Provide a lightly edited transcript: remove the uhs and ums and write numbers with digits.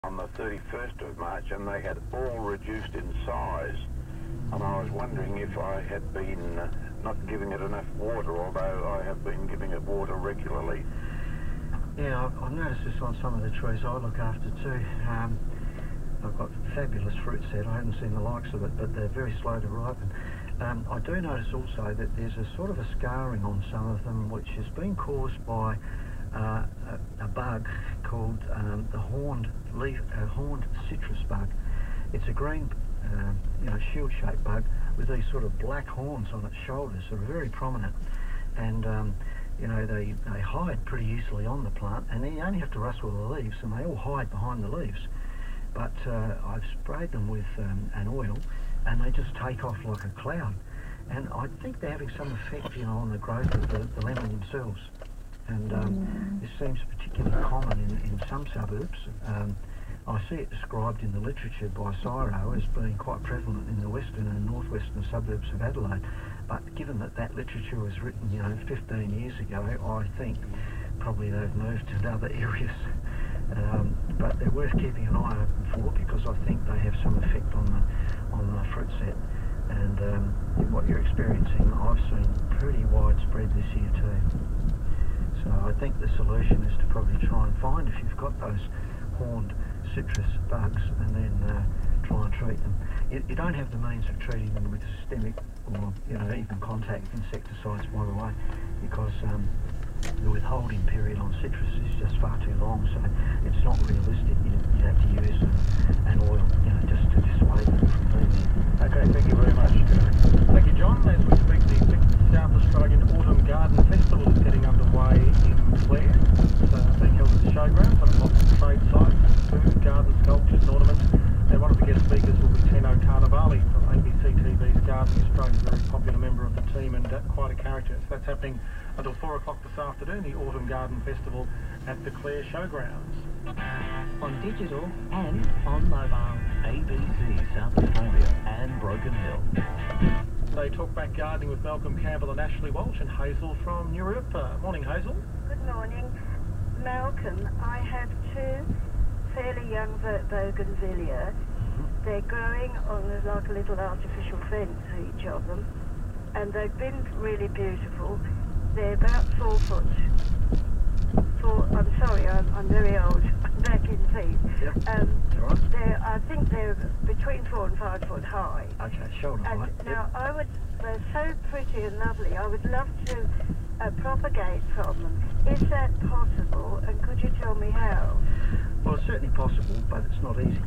on the 31st of March, and they had all reduced in size. And I was wondering if I had been not giving it enough water, although I have been giving it water regularly. Yeah, I've noticed this on some of the trees I look after too. I've got fabulous fruit set. I haven't seen the likes of it, but they're very slow to ripen. I do notice also that there's a sort of a scarring on some of them, which has been caused by a bug called the horned citrus bug. It's a green, shield-shaped bug with these sort of black horns on its shoulders that are very prominent, and they hide pretty easily on the plant, and then you only have to rustle the leaves, and they all hide behind the leaves. But I've sprayed them with an oil, and they just take off like a cloud. And I think they're having some effect, on the growth of the lemon themselves. And this seems particularly common in some suburbs. I see it described in the literature by CSIRO as being quite prevalent in the western and northwestern suburbs of Adelaide. But given that literature was written, 15 years ago, I think probably they've moved to other areas. But they're worth keeping an eye open for, because I think they have some effect on the fruit set. And what you're experiencing, I've seen pretty widespread this year too. So I think the solution is to probably try and find, if you've got those horned citrus bugs, and then try and treat them. You don't have the means of treating them with systemic or even contact insecticides, by the way, because the withholding period on citrus is just far too long, so it's not realistic. You have to use an oil, just to dissuade them from being there. Okay, thank you very much. Thank you, John. As we speak, the 6th South Australian Autumn Garden Festival is getting underway in Clare. It's being held at the showgrounds on lots of trade sites, food, garden sculptures and ornaments. And one of the guest speakers will be Tino Carnevale from ABC TV's Gardening Australia, a very popular member of the team and quite a character. So that's happening until 4 o'clock this afternoon, the Autumn Garden Festival at the Clare Showgrounds. On digital and on mobile. ABC South Australia and Broken Hill. They talk back gardening with Malcolm Campbell and Ashley Walsh and Hazel from Nuriootpa. Morning, Hazel. Good morning. Malcolm, I have two fairly young bougainvillea. They're growing on like a little artificial fence, each of them, and they've been really beautiful. They're about 4 foot. I'm sorry, I'm very old. I'm back in feet. Yep. Right. I think they're between 4 and 5 foot high. Okay, shoulder height. Now, they're so pretty and lovely. I would love to propagate from them. Is that possible? And could you tell me how? Well, it's certainly possible, but it's not easy.